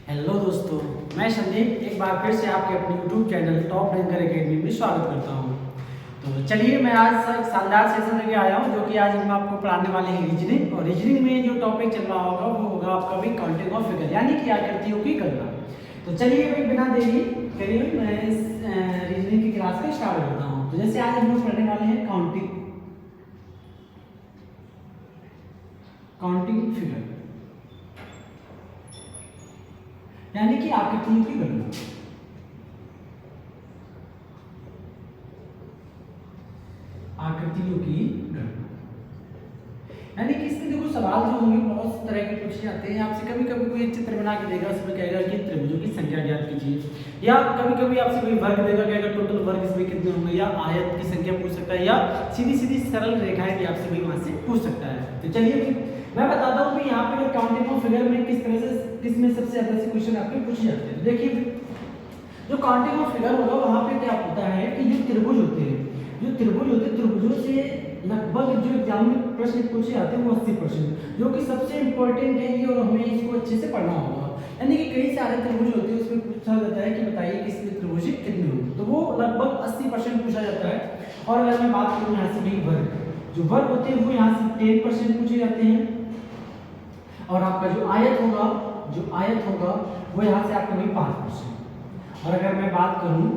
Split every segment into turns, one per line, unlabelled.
Hello दोस्तों, मैं संदीप एक बार फिर से आपके अपने YouTube channel top ranker academy में स्वागत करता हूं। तो चलिए मैं आज एक शानदार सेशन लेके आया हूं, जो कि आज हम आपको पढ़ाने वाले हैं रीजनिंग। और रीजनिंग में जो टॉपिक चल रहा होगा वो होगा आपका भी काउंटिंग ऑफ फिगर, यानी कि आकृतियों की गणना। तो चलिए भाई बिना देरी करिए मैं इस रीजनिंग की क्लास को स्टार्ट करता हूँ। तो जैसे आज हम लोग पढ़ने वाले हैं काउंटिंग फिगर, यानी कि आकृतियों की गणना। आकृतियों की गणना यानी कि इसमें देखो सवाल जो होंगे बहुत तरह के पूछे जाते हैं आपसे। कभी कभी कोई एक चित्र बना के देगा, उसमें कहेगा कि त्रिभुजों की संख्या ज्ञात कीजिए, या कभी कभी आपसे कोई वर्ग देगा, कहेगा टोटल वर्ग इसमें कितने होंगे, या आयत की संख्या पूछ सकता है, या सीधी सीधी सरल रेखाएं भी आपसे वही वहां से पूछ सकता है। तो चलिए मैं बताता हूँ कि यहाँ पे काउंटिंग ऑफ फिगर में किस तरह से किसमें सबसे ज्यादा से क्वेश्चन आपके पूछे जाते हैं। देखिए जो काउंटिंग ऑफ फिगर होगा वहां पे क्या होता है कि जो त्रिभुज होते हैं, त्रिभुजों से लगभग जो एग्जाम में प्रश्न पूछे जाते हैं वो 80%, जो कि सबसे इंपॉर्टेंट है ये, और हमें इसको अच्छे से पढ़ना होगा। यानी कि कई सारे त्रिभुज होते हैं, उसमें पूछा जाता है कि बताइए कि इसमें त्रिभुज कितने होंगे, तो वो लगभग 80% पूछा जाता है। और अगर मैं बात करूँ यहाँ से भी वर्ग, जो वर्ग होते हैं वो यहाँ से 10% पूछे जाते हैं। और आपका जो आयत होगा वो यहाँ से आपका भी 5%। और अगर मैं बात करूँ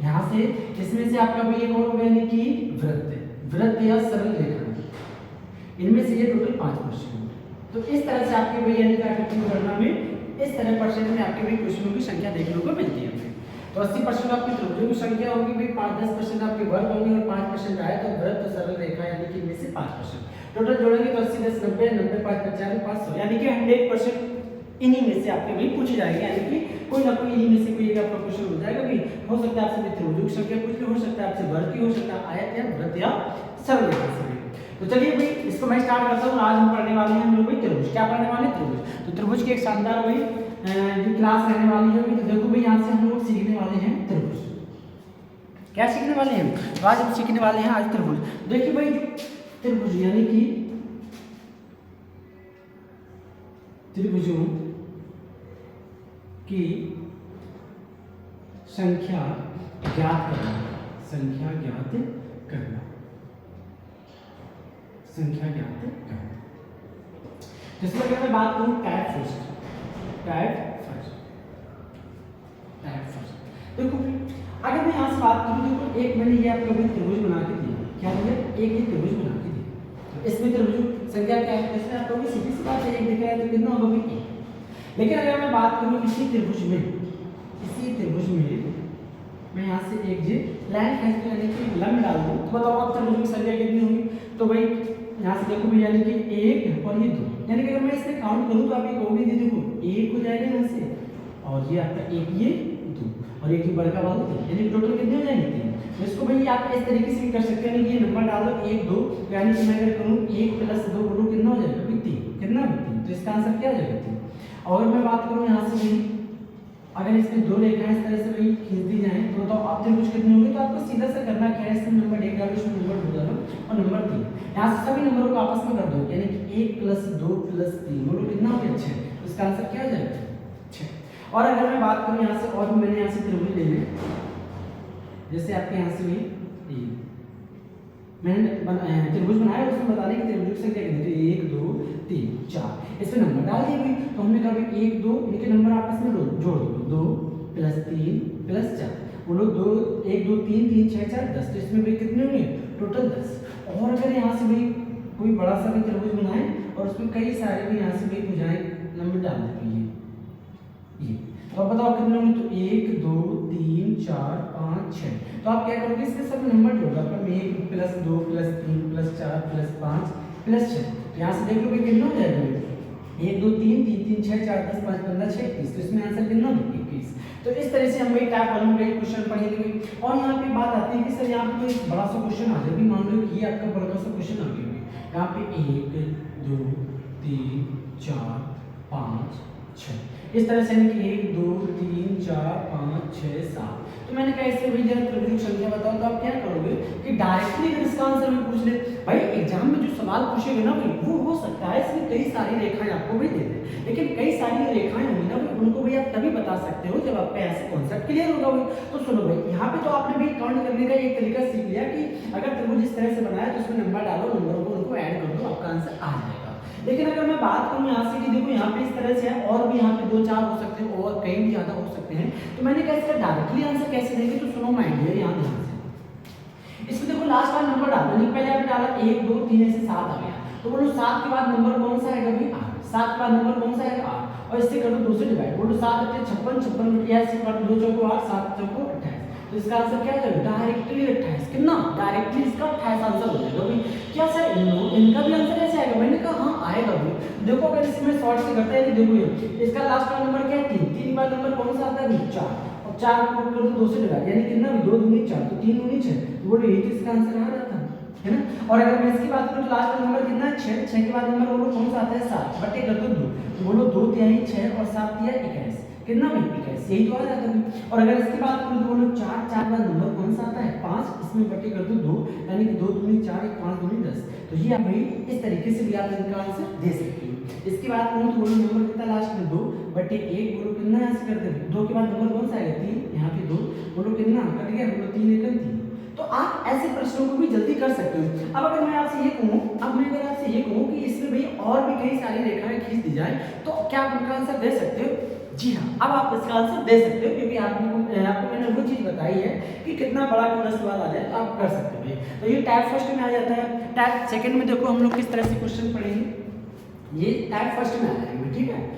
यहाँ से, इसमें से आपका भी एक और होगा, यानी कि वृत्त या सरल रेखा, इनमें से ये टोटल 5%। तो इस तरह से आपके भी यानी कि आकृतियों की गणना में इस तरह परसेंट में आपके भी क्वेश्चनों की संख्या देखने को मिलती है। तो 80% आपकी त्रिभुजों की संख्या होगी, भाई 5-10% आपके वर्ग होंगे, और 5% आयत और वृत्त सरल रेखा, यानी कि इनमें से 5%। टोटल जोड़ेंगे तो 80 10 90 90 5 95 500, यानी कि 100% इन्हीं में से आपके भी पूछे जाएंगे। यानी कि कोई ना कोई इन्हीं में से कोई एक आपका क्वेश्चन हो जाएगा भी। हो सकता है आपसे त्रिभुजों की संख्या पूछ ले, हो सकता है आपसे वर्ग की, हो सकता है आयत या वृत्त या सरल रेखा से। तो चलिए भाई इसको मैं स्टार्ट करता हूँ। आज हम पढ़ने वाले हैं हम लोग भाई त्रिभुज। क्या पढ़ने वाले हैं? त्रिभुज। तो त्रिभुज की एक शानदार भाई जो क्लास रहने वाली है। तो देखो भाई यहाँ से हम लोग सीखने वाले हैं त्रिभुज। क्या सीखने वाले हैं? तो आज हम सीखने वाले हैं आज त्रिभुज। देखिए भाई त्रिभुज यानी कि त्रिभुजों की संख्या ज्ञात करना, जिसमें अगर मैं बात करूं टाइप फर्स्ट। देखो अगर मैं यहाँ से बात करूं, देखो एक मैंने ये आपको भी त्रिभुज बना के दिया। क्या दिया? एक ही त्रिभुज बना के दिया। तो इसमें त्रिभुज संख्या क्या है? इसमें आपको सीधी सी बात है, एक दिख रहा है तो कितना होगा भाई? लेकिन अगर मैं बात करूं इसी त्रिभुज में मैं यहाँ से एक जी लाइन खींच के यानी कि लंब डाल दूं, तो बताओ आप त्रिभुज की संख्या कितनी होगी? तो भाई यहाँ से देखो भाई, यानी कि 1 और ये 2, यानी कि अगर मैं इसमें काउंट करूँ तो आप ये कहोगे जी देखो 1 हो जाएगा यहाँ से, और ये आपका 1 ये 2 और एक ही बड़का वाला 3, यानी टोटल कितने हो जाएंगे? 3। तो इसको भाई आप इस तरीके से भी कर सकते हैं, यानी कि ये नंबर डाल दो 1 2, यानी कि मैं अगर करूँ 1 + 2 बोलो कितना हो जाएगा? 3। कितना? 3। तो इसका आंसर क्या हो जाएगा? 3। और मैं बात करूँ यहाँ से भाई, अगर इसमें दो रेखाएं इस तरह से भाई खींच दी जाएं तो बताओ आप त्रिभुज कितने होंगे? तो आपको सीधा सा करना क्या है, इसमें नंबर 1 डालो, इसमें नंबर 2 डालो और नंबर 3, यहाँ से सभी नंबरों को आपस में कर दो, यानी कि 1 + 2 + 3 बोलो कितना हो गया? 6। तो इसका आंसर क्या हो जाएगा? 6। और अगर मैं बात करूँ यहाँ से, और मैंने यहाँ से त्रिभुज ले लिया, जैसे आपके यहाँ से भी मैंने त्रिभुज बनाया, उसमें बताने की त्रिभुज की संख्या कितनी है? 1 2 3 4, इसमें नंबर डाल दिए भाई। तो हमने कहा भाई 1 2 इनके नंबर आपस में जोड़ दो, 2 + 3 + 4 बोलो 2 1 2 3 3 6 4 10। तो इसमें भाई कितने होंगे? टोटल 10। और अगर यहाँ से भाई कोई बड़ा सा भी त्रिभुज बनाए और उसमें कई सारे भी यहाँ से भाई भुजाएं नंबर डाल दें, ये तो आप बताओ कितने होंगे? तो 1 2 3 4 5 6। तो आप क्या करोगे? इसके सब नंबर जोड़ दो, पर 1 + 2 + 3 + 4 + 5 + 6। तो यहाँ से देख लो भाई कितना हो जाएगा? 1 2 3 3 3 6 4 10 5 15 6 21। तो इसमें आंसर कितना होगा? 21। तो इस तरह से हम भाई टाइप 1 में क्वेश्चन पढ़ेंगे। और यहाँ पे बात आती है कि सर यहाँ पे कोई बड़ा सा क्वेश्चन आ जाए, भी मान लो कि ये आपका बड़ा सा क्वेश्चन आ गया, यहाँ पे 1 2 3 4 5 6 इस तरह से, 1 2 3 4 5 6 7। तो मैंने कहा इससे भाई जरा त्रिभुज की संख्या बताओ। तो आप क्या करोगे कि डायरेक्टली अगर इसका आंसर भी पूछ ले भाई, एग्जाम में जो सवाल पूछेगा ना भाई वो हो सकता है इसमें कई सारी रेखाएं आपको भी दे दे, लेकिन कई सारी रेखाएं होंगी ना भाई, उनको भी आप सकते हो जब आपका ऐसे कॉन्सेप्ट क्लियर होगा भाई। तो सुनो भाई, यहाँ पे तो आपने भी काउंट करने का एक तरीका सीख लिया कि अगर त्रिभुज इस तरह से बनाया तो उसमें नंबर डालो, नंबरों को उनको ऐड कर दो, आपका आंसर आ जाएगा। लेकिन अगर मैं बात करूँ यहाँ से कि देखो यहाँ पे इस तरह से है और भी यहाँ पे 2-4 हो सकते हैं और कई भी ज़्यादा हो सकते हैं, तो मैंने कैसे डायरेक्टली आंसर कैसे देंगे, तो सुनो माइंड डियर यहाँ ध्यान से। इसमें देखो लास्ट बार नंबर डालो, यानी पहले आपने डाला 1 2 3 ऐसे 7 आ गया, तो बोलो 7 के बाद नंबर कौन सा आएगा भाई 8, 7 के बाद नंबर कौन सा आएगा 8, और इससे कर दो 2 से डिवाइड, बोलो 7 8 56 56 ऐसे कर दो 2 चौको 8 7 चौको 28, तो इसका आंसर क्या हो जाएगा डायरेक्टली 28, कितना डायरेक्टली इसका 28 आंसर हो जाएगा भाई। क्या सर इनका भी आंसर ऐसे आएगा, मैंने कहा हाँ आएगा भाई। देखो अगर इसमें शॉर्ट से करते हैं, देखो ये इसका लास्ट का नंबर क्या है 3, 3 के बाद नंबर कौन सा आता है भाई 4, और 4 को कर दो 2 से डिवाइड, यानी कितना 2 दूनी 4, तो 3 दूनी 6, तो बोलो यही तो इसका आंसर आ जाता है ना। और अगर मैं इसकी बात करूं तो लास्ट का नंबर कितना है 6, 6 के बाद नंबर बोलो कौन सा आता है 7, बटे कर दो 2, तो बोलो 2 तिहाई 6 और 7 तिहाई 21, कितना भाई 21, यही तो आ जाता है। और अगर इसकी बात करूं तो बोलो 4, 4 के बाद नंबर कौन सा आता है 5, इसमें बटे कर दो 2, यानी कि 2 दूनी 4 1 5 दूनी 10, तो ये आप भाई इस तरीके से भी आप इनका आंसर दे सकते हो। इसकी बात करूं तो बोलो नंबर कितना लास्ट में 2 बटे 1, बोलो कितना ऐसे कर दे 2 के बाद नंबर कौन सा आएगा 3, यहाँ पे 2, बोलो कितना कट गया, बोलो 3 1 3। तो आप ऐसे प्रश्नों को भी जल्दी कर सकते हो। अब अगर मैं आपसे ये कहूँ, अब मैं अगर आपसे ये कहूँ कि इसमें भाई और भी कई सारी रेखाएं खींच दी जाए, तो क्या आप उनका आंसर दे सकते हो? जी हाँ, अब आप इसका आंसर दे सकते हो, क्योंकि आपको मैंने वो चीज़ बताई है कि कितना बड़ा क्यों सवाल आ जाए तो आप कर सकते हो भाई। तो ये टाइप फर्स्ट में आ जाता है। टाइप सेकंड में देखो हम लोग किस तरह से क्वेश्चन पढ़ेंगे, ये टाइप फर्स्ट में आ जाएंगे, ठीक है।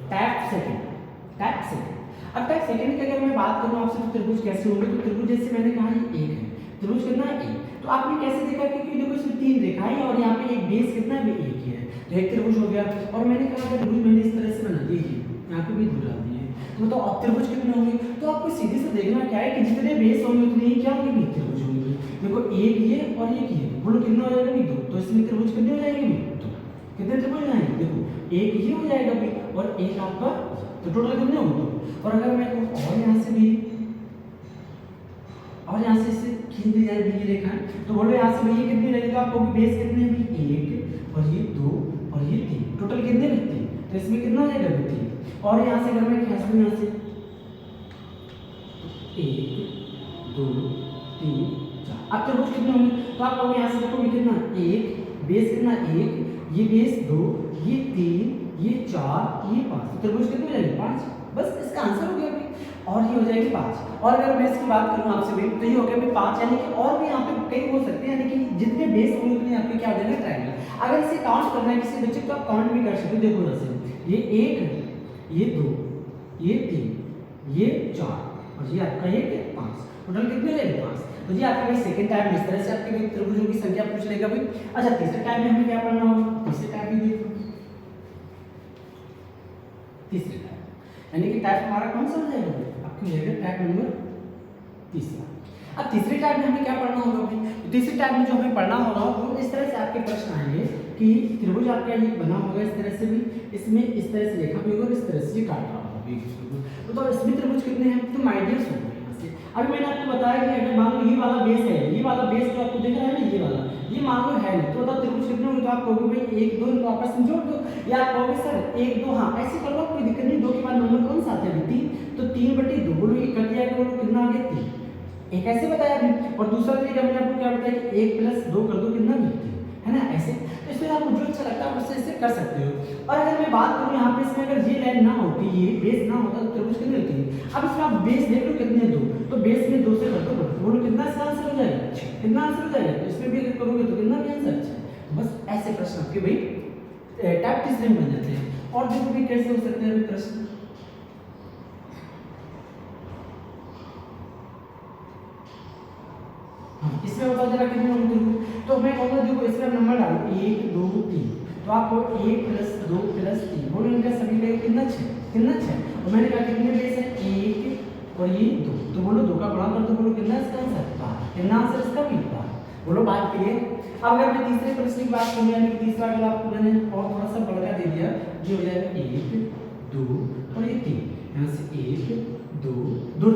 टाइप सेकंड अब टाइप सेकंड की अगर मैं बात करूं आपसे तो त्रिभुज कैसे होंगे, तो त्रिभुज जैसे मैंने कहा ये एक है, त्रिभुज कितना है एक, तो आपने कैसे देखा कि देखो इसमें 3 रेखाएं हैं और यहाँ पे एक बेस कितना है एक ही है, तो एक त्रिभुज हो गया। और मैंने कहा कि त्रिभुज मैंने इस तरह से बना दीजिए, यहाँ पे भी दूर डाल दिए, तो बताओ अब त्रिभुज कितने होंगे, तो आपको सीधे से देखना क्या है कि जितने बेस होंगे उतने ही क्या होंगे त्रिभुज होंगे। देखो एक ये और एक ये, बोलो कितना हो जाएगा 2, तो इसमें त्रिभुज कितने हो जाएंगे 2, कितने त्रिभुज आएंगे देखो एक ये हो जाएगा भाई और एक आपका, तो टोटल कितने होंगे 2। और अगर मैं कहूँ और यहाँ से भी और यहाँ से इसे खींच दी जाए ये रेखा, तो बोलो यहाँ से भैया कितनी रहेगी, तो आपको बेस कितने भी 1 और ये 2 और ये 3, टोटल कितने भी 3, तो इसमें कितना हो जाएगा 3। और यहाँ से अगर मैं खींच दूँ यहाँ से 1 2 3 4, अब त्रिभुज कितने होंगे, तो आप लोग यहाँ से देखो कितना 1 बेस कितना 1, ये बेस 2, ये 3, ये 4, ये 5, तो त्रिभुज कितने हो जाएंगे 5, बस इसका आंसर हो गया भाई। और ये हो जाएगी 5। और अगर मैं इसकी बात करूँ आपसे भाई, तो ये हो गया भाई 5, यानी कि और भी यहाँ पे कई हो सकते हैं, यानी कि जितने बेस होंगे उतने आपके क्या हो जाएगा ट्रायंगल। अगर इसे काउंट करना है किसी बच्चे को, आप काउंट भी कर सकते हो। देखो जैसे ये 1, ये 2, ये 3, ये 4 और ये आपका ये 5, टोटल कितने हो जाएंगे 5। तो जी आपका भाई सेकंड टाइप में इस तरह से आपके त्रिभुजों की संख्या पूछ लेगा भाई। अच्छा तीसरे टाइप में हमें क्या पढ़ना होगा, तीसरे टाइप भी देखो, तीसरे टाइप यानी कि टाइप हमारा कौन सा हो जाएगा आपको जाएगा टाइप नंबर तीसरा। अब तीसरे टाइप में हमें क्या पढ़ना होगा भाई, तो तीसरे टाइप में जो हमें पढ़ना होगा वो इस तरह से आपके प्रश्न आएंगे कि त्रिभुज आपका ये बना होगा इस तरह से भी, इसमें इस तरह से रेखा भी होगा, इस तरह से काट रहा होगा, तो इसमें त्रिभुज कितने हैं, तो माइडियर्स होंगे। अभी मैंने आपको बताया कि अगर मान लो ये वाला बेस है, ये वाला बेस जो आपको दिख रहा है ना ये वाला, ये मान लो है नहीं, तो बताओ त्रिभुज कितने होंगे, तो आप कहोगे भाई 1 2 इनको आपस में जोड़ दो, या आप कहोगे सर 1 2 हाँ ऐसे कर लो कोई दिक्कत नहीं, 2 के बाद नंबर कौन सा आता है 3, तो 3/2 बोलो ये कट जाएगा, बोलो कितना आ गया 3, एक ऐसे बताया अभी। और दूसरा तरीका मैंने आपको क्या बताया कि 1 + 2 कर दो कितना 3 है ना ऐसे, तो इसमें आपको जो अच्छा लगता है आप उससे इसे कर सकते हो। और अगर मैं बात करूँ यहाँ पे इसमें अगर ये लाइन ना होती, ये बेस ना होता तो त्रिभुज कितने होती है। अब इसमें आप बेस देख लो कितने 2, तो बेस में 2 से कर दो, बोलो कितना इसका आंसर हो जाएगा, कितना आंसर हो जाएगा, तो इसमें भी अगर करोगे तो कितना भी आंसर अच्छा है। तो बस ऐसे प्रश्न आपके भाई टाइप तीसरे में बन जाते हैं। और देखो भी कैसे हो सकते हैं प्रश्न, इसमें बताओ जरा कितने होंगे, तो मैं कहूँगा देखो इसमें नंबर डालो 1 2 3, तो आपको 1 + 2 + 3 बोलो इनका सभी का कितना 6, कितना 6, और मैंने कहा कितने बेस है 1 और ये 2, तो बोलो 2 का गुणा कर दो, बोलो कितना इसका आंसर 12, कितना आंसर इसका भी 12, बोलो बात क्लियर। अब अगर मैं तीसरे प्रश्न की बात करूँ, यानी कि तीसरा अगर आपको मैंने और थोड़ा सा बढ़ा दे दिया, ये हो जाएगा 1 2 और ये 3, यहाँ से 1 2 2।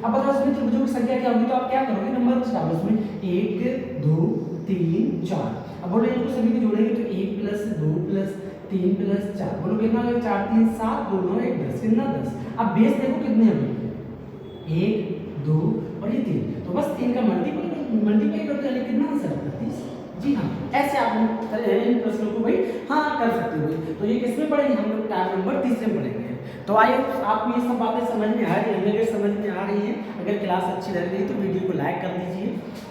अब बताओ इसमें त्रिभुजों की संख्या क्या होगी, तो आप क्या करोगे, नंबर बस डालो इसमें 1 2 3 4। अब बोलो इनको सभी को जोड़ेंगे तो 1 + 2 + 3 + 4, बोलो कितना होगा, 4 3 7 2 9 1 10, कितना 10। अब बेस देखो कितने हैं, 1 2 और ये 3, तो बस 3 का मल्टीप्लाई करते हैं, कितना आंसर है 30। जी हाँ, ऐसे आप इन प्रश्नों को भाई हाँ कर सकते हो। तो ये किसमें पढ़ेंगे हम लोग, टाइप नंबर 30 में पढ़ेंगे। तो आइए आपको ये सब बातें समझ में आ रही है, अगर समझ में आ रही है, अगर क्लास अच्छी लग रही है तो वीडियो को लाइक कर दीजिए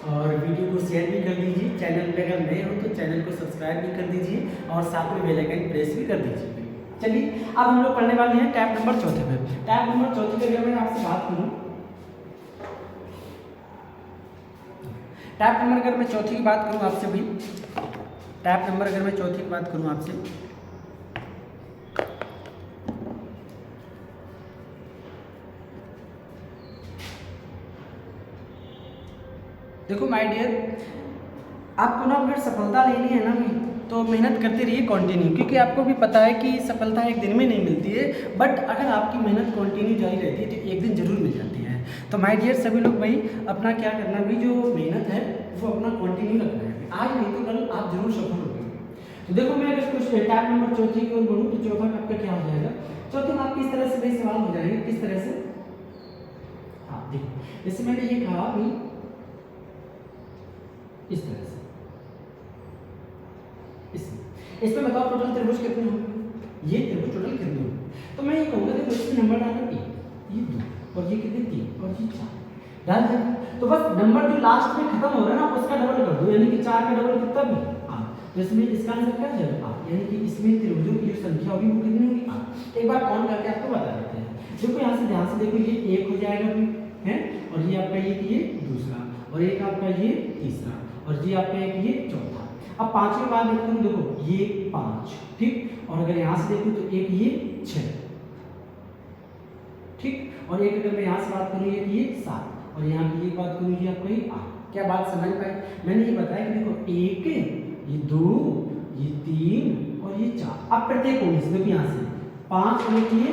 और वीडियो को शेयर भी कर दीजिए। चैनल पे अगर नए हो तो चैनल को सब्सक्राइब भी कर दीजिए और साथ में बेल आइकन प्रेस भी कर दीजिए। चलिए अब हम लोग पढ़ने वाले हैं टैप नंबर 4 पे। टैप नंबर 4 की अगर मैं आपसे बात करूँ, टैप नंबर अगर मैं चौथी की बात करूँ आपसे भी, टैप नंबर अगर मैं चौथी की बात करूँ आपसे, देखो माय डियर, आपको ना अगर सफलता लेनी है ना भी तो मेहनत करते रहिए कंटिन्यू, क्योंकि आपको भी पता है कि सफलता एक दिन में नहीं मिलती है, बट अगर आपकी मेहनत कंटिन्यू जारी रहती है तो एक दिन जरूर मिल जाती है। तो माय डियर सभी लोग भाई अपना क्या करना भी, जो मेहनत है वो अपना कंटिन्यू रखना है, आज नहीं तो कल आप जरूर सफल होंगे। तो देखो मैं अगर कुछ टैप नंबर चौथी की ओर बढ़ूँ तो चौथा आपका क्या हो जाएगा, चौथे में आप किस तरह से भाई सवाल हो जाएंगे, किस तरह से, हाँ देखो जैसे मैंने ये कहा भी इस तरह से, इसमें बताओ टोटल त्रिभुज कितने होंगे, ये त्रिभुज टोटल कितने होंगे, तो मैं ये कहूँगा देखो इसमें नंबर डालना 1 ये 2 और ये कितने 3 और ये 4 डाल देंगे, तो बस नंबर जो लास्ट में खत्म हो रहा है ना उसका डबल कर दो, यानी कि 4 का डबल कितना भी 8, तो इसमें इसका आंसर क्या जाएगा 8, यानी कि इसमें त्रिभुजों की जो संख्या होगी वो कितनी होगी 8। एक बार काउंट करके आपको बता देते हैं, देखो यहाँ से ध्यान से देखो, ये 1 हो जाएगा है, और ये आपका ये दूसरा, और एक आपका ये तीसरा, और ये आपका एक ये चौथा। अब पांचवें बाद देखते हैं, देखो ये 5 ठीक, और अगर यहाँ से देखूं तो एक ये 6 ठीक, और एक अगर मैं यहाँ से बात करूँ ये 7, और यहाँ की एक बात करूँ ये आपको ये 8। क्या बात समझ पाए, मैंने ये बताया कि देखो 1 ये 2 ये 3 और ये 4। अब प्रत्येक को देखो यहाँ से 5 और एक ये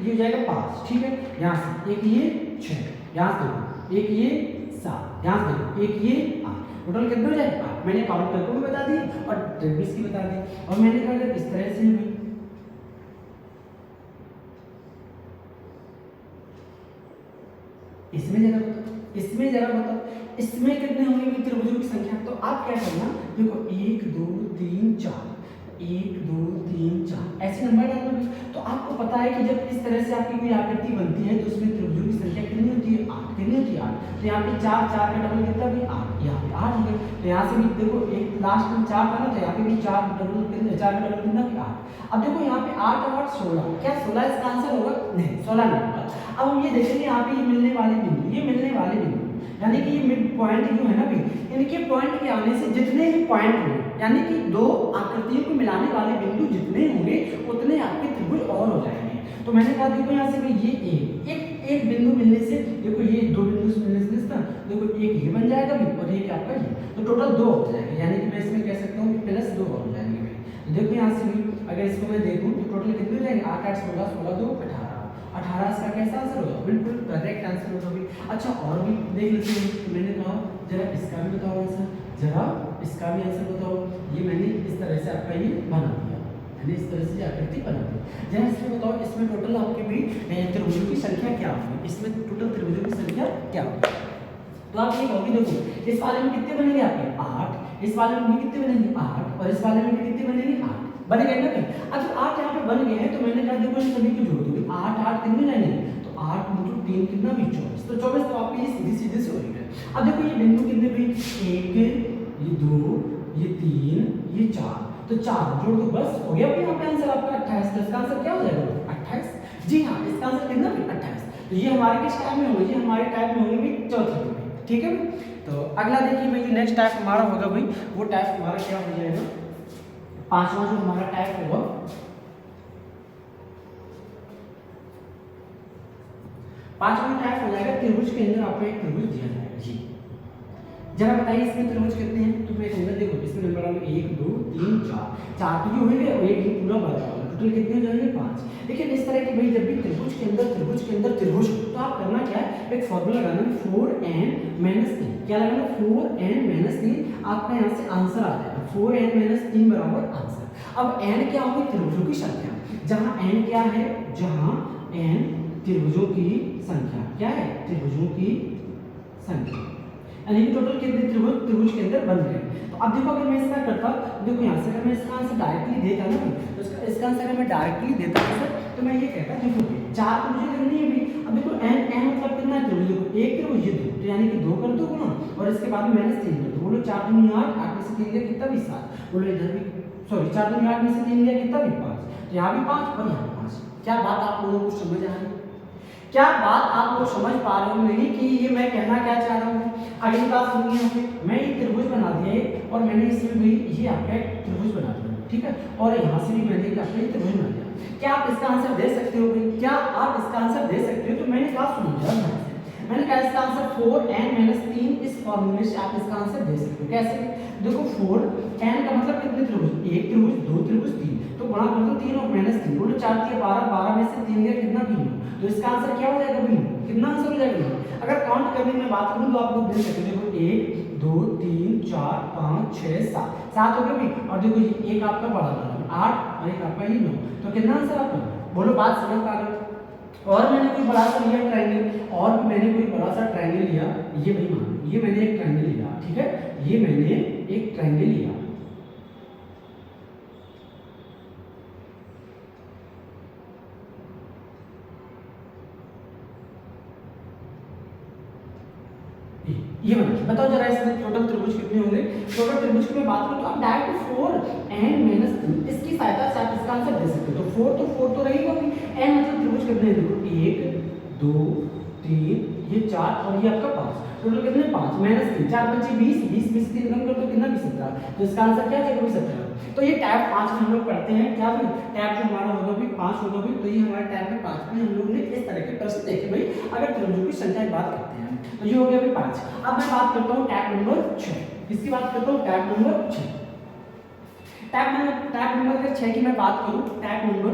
हो जाएगा 5 ठीक है, यहाँ से एक ये 6, यहाँ से देखो एक ये 7, यहाँ से देखो एक ये 8, टोटल कितने हो जाएगा 8। मैंने काउंट करके भी बता दी और त्रिभुज की बता दी, और मैंने कहा इस तरह से हुई, इसमें जरा बताओ इसमें कितने होंगे त्रिभुजों की संख्या। तो आप क्या करना, देखो 1 2 3 4 1 2 3 4 ऐसे नंबर डालना। तो आपको पता है कि जब इस तरह से आपकी कोई आकृति बनती है तो उसमें त्रिभुजों की संख्या कितनी होती है 8, कितनी होती है 8। तो यहाँ पे 4 4 का डबल कितना भी 8, यहाँ पे 8 हो गया, तो यहाँ से भी देखो एक लास्ट में 4 था ना, तो यहाँ पे भी 4 डबल कितने 4 का डबल कितना भी 8। अब देखो यहाँ पे 8 और 8 16, क्या 16 इसका आंसर होगा, नहीं 16 नहीं होगा। अब हम ये देखेंगे यहाँ पे ये मिलने वाले बिंदु, यानी कि ये मिड पॉइंट जो है ना भी, इनके पॉइंट के आने से जितने भी पॉइंट होंगे, यानी कि दो आकृतियों को मिलाने वाले बिंदु जितने होंगे उतने आपके त्रिभुज और हो जाएंगे। तो मैंने कहा देखो यहाँ से भी ये एक बिंदु मिलने से, देखो ये 2 बिंदु मिलने से ना, देखो एक ये बन जाएगा भी और एक आपका ये, तो टोटल 2 हो जाएगा, यानी कि मैं इसमें कह सकता हूँ +2 और हो जाएंगे भाई। देखो यहाँ से भी अगर इसको मैं देखूँ तो टोटल कितने हो जाएंगे 8 8 16 16 2 18 इसका कैसा आंसर होगा, बिल्कुल करेक्ट आंसर होगा भाई। अच्छा और भी देख लेते हैं, तो मैंने कहा जरा इसका भी बताओ आंसर, जरा इसका भी आंसर बताओ। ये मैंने इस तरह से आपका ये बना दिया, मैंने इस तरह से आकृति बना दी। जरा इसमें बताओ इसमें टोटल आपके भी त्रिभुजों की संख्या क्या होगी, इसमें टोटल त्रिभुजों की संख्या क्या होगी। तो आप ये कहोगे देखो इस वाले में कितने बनेंगे आपके 8, इस वाले में भी कितने बनेंगे 8, और इस वाले में भी कितने बनेंगे 8 बन गए ना भाई। अब जब 8 यहाँ पे बन गए हैं तो मैंने कहा देखो इन सभी को जोड़ दोगे 8 8 कितने जाएंगे, तो 8 × 3 कितना भी 24, तो 24 तो आपके ये सीधे से हो गए। अब देखो ये बिंदु कितने भी 1 ये 2 ये 3 ये 4, तो 4 जोड़ दो बस हो गया भाई। यहाँ पे आंसर आपका 28, तो इसका आंसर क्या हो जाएगा 28। जी हाँ, इसका आंसर कितना भी 28। तो ये हमारे किस टाइप में होंगे, ये हमारे टाइप में होंगे भाई चौथे में, ठीक है। तो अगला देखिए भाई नेक्स्ट टाइप हमारा होगा भाई, वो टाइप हमारा क्या हो जाएगा, पांचवा जो हमारा टाइप होगा, पांचवा टाइप हो जाएगा त्रिभुज के अंदर आपको एक त्रिभुज दिया जाएगा। जी जरा बताइए इसमें त्रिभुज कितने हैं, तो मैं कहूँगा देखो इसमें नंबर 1 2 3 4 4 तो जो होंगे और एक ही पूरा बड़ा वाला टोटल कितने हो जाएंगे 5। लेकिन इस तरह की भाई जब भी त्रिभुज के अंदर त्रिभुज हो तो आप करना क्या है, एक फॉर्मूला लगाना 4n-3। क्या लगाना 4n-3, आपका यहाँ से आंसर आ जाएगा 4n-3 बराबर आंसर। अब n क्या होगी, त्रिभुजों की संख्या। जहाँ n क्या है, जहाँ n त्रिभुजों की संख्या, क्या है त्रिभुजों की संख्या, यानी कि टोटल कितने त्रिभुज के अंदर बन गए। तो अब देखो अगर मैं इसका करता, देखो यहाँ से अगर मैं इसका आंसर डायरेक्टली देता ना, तो इसका आंसर अगर मैं डायरेक्टली देता सर, तो मैं ये कहता देखो 4 तो मुझे करनी है भी। अब देखो n मतलब कितना है त्रिभुज, देखो एक त्रिभुज ये 2, तो यानी कि 2 कर दो गुना और इसके बाद में -3 कर दो। बोलो 4 दूनी 8, 8 में से 3 गया कितना भी 7। बोलो इधर भी सॉरी 4 दूनी 8 में से 3 गया कितना भी 5, तो यहाँ भी 5 और यहाँ 5। क्या बात आप लोगों को समझ आ रही है? क्या बात आप लोग समझ पा रहे हो मेरी कि ये मैं कहना क्या चाह रहा हूँ? अगली बात सुनिए, यहाँ पे मैं ये त्रिभुज बना दिया है और मैंने इसमें भी ये आपका एक त्रिभुज बना दिया, ठीक है, और यहाँ से भी मैंने आपका ये त्रिभुज बना दिया। क्या आप इसका आंसर दे सकते हो भाई? क्या आप इसका आंसर दे सकते हो? तो मैंने बात सुनी जरा, मैंने कहा इसका आंसर 4n-3, इस फॉर्मूले से आप इसका आंसर दे सकते हो। कैसे? देखो 4n का मतलब कितने त्रिभुज, एक त्रिभुज, दो त्रिभुज, 3, तो गुणा कर दो 3 और -3, बोलो 4 3 12, 12 में से 3 गया कितना भी, तो इसका आंसर क्या हो जाएगा भाई? कितना आंसर हो जाएगा? अगर काउंट करने में बात करूं तो आप लोग देख सकते हो, देखो 1 2 3 4 5 6 7, 7 हो गया भाई। और देखो ये एक आपका बड़ा नंबर 8 और एक आपका ये 9, तो कितना आंसर आपका? बोलो बात समझ पा रहे हो? और मैंने कोई बड़ा सा लिया ट्रायंगल, और भी मैंने कोई बड़ा सा ट्रायंगल लिया, ये भाई मान ये मैंने एक ट्रायंगल लिया, ठीक है, ये मैंने एक ट्रायंगल लिया, ये बताओ जरा इसमें टोटल त्रिभुज कितने होंगे? टोटल त्रिभुज की मैं बात करूं तो आप डायरेक्ट 4n-3 इसकी सहायता से आप इसका आंसर दे सकते हो। तो 4 तो रहेगा भी, n मतलब त्रिभुज कितने हैं? देखो 1 2 3 ये 4 और ये आपका 5, टोटल कितने 5 -3, 4 5 20, 20 में से 3 कम कर दो कितना भी 17, तो इसका आंसर क्या है? 17। तो ये टैब 5 में हम लोग पढ़ते हैं, क्या भाई टैब जो हमारा होगा भी 5 होगा भी, तो ये हमारे टैब में 5 में हम लोग ने इस तरह के प्रश्न देखे भाई, अगर त्रिभुजों की संख्या की बात करते हैं। तो ये हो गया भाई 5। अब मैं बात करता हूँ टैब नंबर 6, इसकी बात करता हूँ टैब नंबर 6। टैब नंबर अगर 6 की मैं बात करूँ, टैब नंबर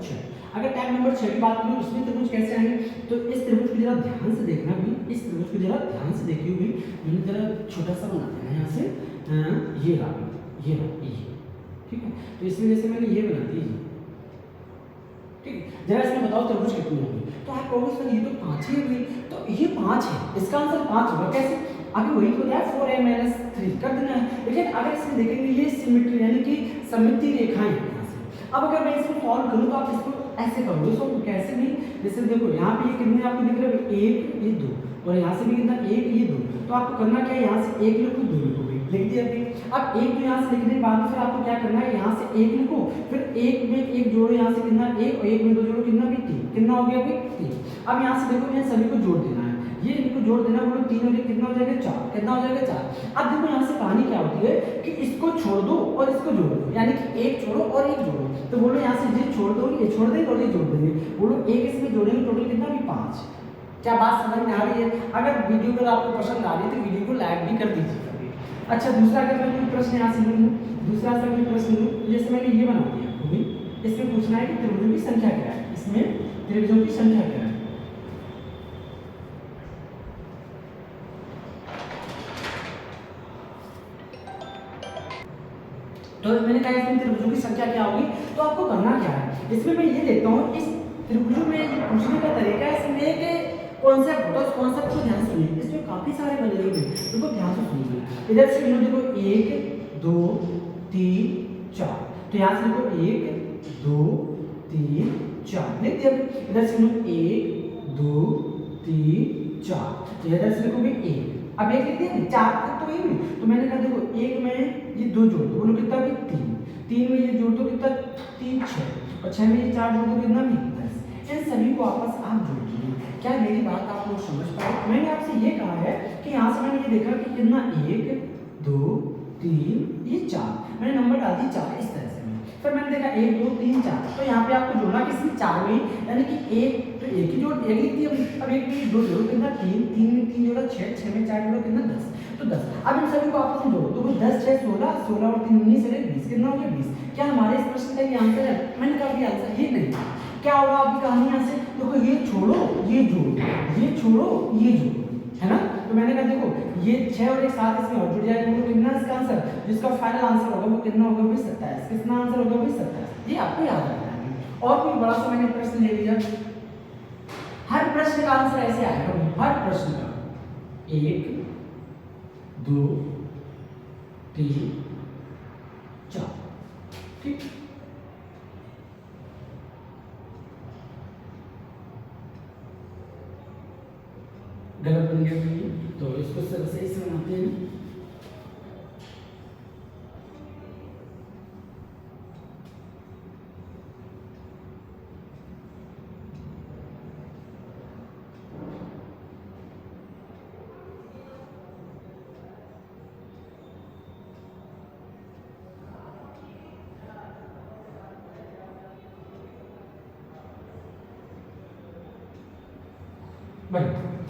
6, अगर टैब नंबर 6 की बात करूँ इसमें त्रिभुज कैसे आएंगे? तो इस त्रिभुज को जरा ध्यान से देखना भी, इस त्रिभुज को जरा ध्यान से देखिए भी, मैंने जरा छोटा सा बना दिया है यहाँ से, ये रहा, ठीक है, तो इसमें जैसे मैंने ये बना दिया, ठीक है, जरा इसमें बताओ त्रिभुज कितने होंगे? तो आप कहोगे सर ये तो 5 ही है, तो ये 5 है, इसका आंसर 5 होगा। कैसे? अभी वही तो है 4n-3 कर देना है, लेकिन अगर इसमें देखेंगे ये सिमेट्री यानी कि सममिति रेखाएं यहाँ से। अब अगर मैं इसको सॉल्व करूँ तो आप इसको ऐसे करोगे, सो कैसे भी, जैसे देखो यहाँ पे ये कितने आपको दिख रहा है, 1 ये 2, और यहाँ से भी कितना 1 ये 2, तो आपको करना क्या है, यहाँ से 1 लिखो 2 लिखो, लिख दिया अभी। अब 1 तो यहाँ से लिखने के बाद फिर आपको क्या करना है, यहाँ से 1 लिखो, फिर 1 में 1 जोड़ो, यहाँ से कितना 1 और 1 में 2 जोड़ो कितना भी 3, कितना हो गया भाई 3। अब यहाँ से देखो यहाँ सभी को जोड़ देना है, ये इनको जोड़ देना, बोलो 3 और 1 कितना हो जाएगा 4, कितना हो जाएगा 4। अब देखो यहाँ से कहानी क्या होती है कि इसको छोड़ दो और इसको जोड़ दो, यानी कि 1 छोड़ो और 1 जोड़ो, तो बोलो यहाँ से ये छोड़ दो, ये छोड़ देंगे और ये जोड़ देंगे, बोलो 1 इसमें जोड़ेंगे, टोटल कितना भी 5। क्या बात समझ में आ रही है? अगर वीडियो अगर आपको पसंद आ रही है तो वीडियो को लाइक भी कर दीजिएगा। अच्छा दूसरा अगर मैं कोई प्रश्न यहाँ से लूँ, दूसरा अगर मैं प्रश्न लूँ, जैसे मैंने ये बना दिया अभी, इसमें पूछना है कि त्रिभुजों की संख्या क्या है, इसमें त्रिभुजों की संख्या क्या है। तो मैंने कहा इसमें त्रिभुजों की संख्या क्या होगी, तो आपको करना क्या है, इसमें मैं ये देखता हूँ इस त्रिभुजों में ये पूछने का तरीका है, इसमें एक कॉन्सेप्ट होता है, उस कॉन्सेप्ट को ध्यान से सुनिए, इसमें काफी सारे बने हुए हैं, उनको ध्यान से सुनिए। इधर से देखो 1 2 3 4, तो यहाँ से देखो 1 2 3 4 लिख दिया। इधर से देखो 1 2 3 4, तो इधर से देखो 1, अब 1 लिख दिया, 4 तक तो यही, तो मैंने कहा देखो 1 में ये 2 जोड़ दो, बोलो कितना भी 3, 3 में ये जोड़ दो कितना 3 6, और 6 में ये 4 जोड़ दो कितना भी 10। इन सभी को आपस आप जोड़ दीजिए। क्या मेरी बात आप लोग समझ पाए? मैंने आपसे ये कहा है कि यहाँ से मैंने ये देखा कि कितना 1 2 3 ये 4, मैंने नंबर डाल दी 4 इस तरह से, फिर मैंने देखा 1 2 3 4, तो यहाँ पे आपको जोड़ना किसी 4 में, यानी कि 1 तो 1 ही जोड़ 1 लिख दिया, अब 1 में 2 जोड़ो कितना 3, 3 में 3 जोड़ा 6, 6 में 4 जोड़ा कितना 10, तो 10। अब इन सभी को आपस में जोड़ो, तो 10 6 16, 16 और 3 19 से 20, कितना हो गया 20। क्या हमारे इस प्रश्न का ये आंसर है? मैंने कहा कि आंसर ये नहीं। क्या होगा आपकी कहानी यहाँ से? देखो ये छोड़ो ये जोड़ो, ये छोड़ो ये जोड़ो, है ना। तो मैंने कहा देखो ये 6 और 1 7 इसमें और जुड़ जाएगा, तो कितना इसका आंसर, जिसका फाइनल आंसर होगा वो कितना होगा भी 27। कितना आंसर होगा भी 27। ये आपको याद रखना है। और कोई बड़ा सा मैंने प्रश्न ले लिया, हर प्रश्न का आंसर ऐसे आएगा, हर प्रश्न का 1 2 3 4, ठीक। गलत बन गया तो इसको सही से बनाते हैं।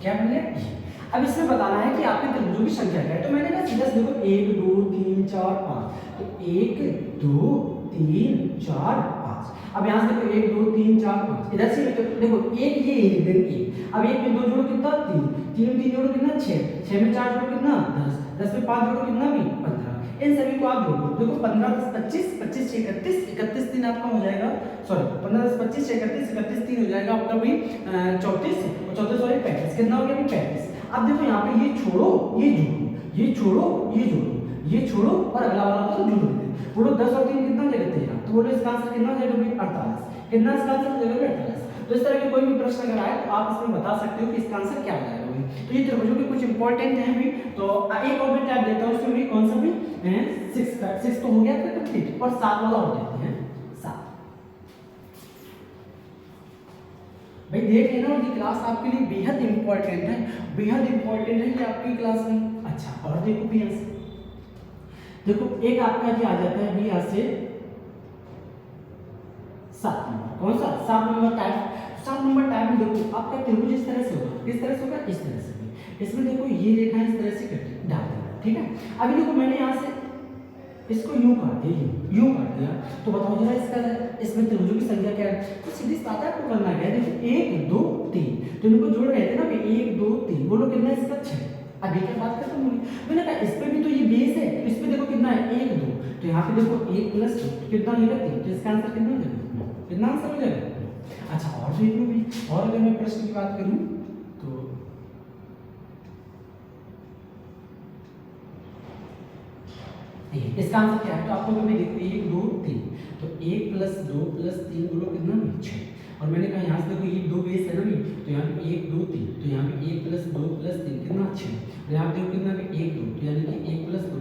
क्या बन गया? अब इसमें बताना है कि आपके त्रिभुजों की संख्या क्या है। तो मैंने कहा सीधा देखो 1 2 3 4 5, तो 1 2 3 4 5। अब यहाँ से देखो 1 2 3 4 5, इधर से देखो एक ये एक, अब 1 में 2 जोड़ो कितना 3, 3 में 3 जोड़ो कितना 6, 6 में 4 जोड़ो कितना 10, 10 में 5 जोड़ो कितना भी 15। इन सभी को आप जोड़ो, देखो 15 10 25, 25 6 31, 31 3 आपका हो जाएगा, सॉरी 15 10 25 31, 31 3 हो जाएगा आपका भी 34, और 34 सॉरी 35। कितना हो गया भी 35। अब देखो यहाँ पे ये छोड़ो ये जोड़ो, ये छोड़ो ये जोड़ो, ये छोड़ो और अगला वाला तो जोड़ देते। बोलो 10 और 3 कितना हो जाएगा 13, तो बोलो इसका आंसर कितना हो जाएगा भी 48। कितना इसका आंसर हो जाएगा 48। तो इस तरह के कोई भी प्रश्न अगर आए तो आप इसमें बता सकते हो कि इसका आंसर क्या हो जाएगा। तो ये त्रिभुजों के कुछ इंपॉर्टेंट हैं भी। तो एक और मैं टैब देता हूँ उसमें भी, कौन सा भी 6 तो हो गया था कंप्लीट, और 7 वाला हो देते हैं 7। भाई देख लेना, ये क्लास आपके लिए बेहद इंपॉर्टेंट है, बेहद इंपॉर्टेंट है कि आपकी क्लास में। अच्छा और देखो भी यहाँ से देखो एक आपका जो आ जाता है भी यहाँ से 7 नंबर, कौन सा 7 नंबर टाइप। 7 नंबर टाइप में देखो आपका त्रिभुज इस तरह से होगा, किस तरह से होगा, इस तरह से। इसमें देखो ये रेखा इस तरह से डाल देना, ठीक है। अभी देखो मैंने यहाँ से इसको यूं काट दिया, यूं काट दिया, तो बताओ जरा इसका इसमें त्रिभुजों की संख्या क्या है। तो सीधी बात है, आपको करना क्या है, देखो 1 2 3, तो इनको जोड़ रहे थे ना कि 1 2 3, बोलो कितना इसका 6। अभी क्या बात खत्म होगी। मैंने कहा इस पे भी तो ये बेस है, तो इस पे देखो कितना है 1 2, तो यहाँ पे देखो 1 + 2 कितना हो जाएगा 3, तो इसका आंसर कितना हो जाएगा, कितना आंसर हो जाएगा। अच्छा और देख लो भी, और अगर मैं प्रश्न की बात करूं तो इसका आंसर क्या है, तो आपको मैं देखो 1 2 3, तो 1 + 2 + 3 बोलो कितना 6। और मैंने कहा यहाँ से देखो ये 2 बेस है ना भी, तो यहाँ पे 1 2 3, तो यहाँ पे 1 + 2 + 3 कितना 6, और यहाँ पे देखो कितना 1 2, तो यानी कि 1 + 2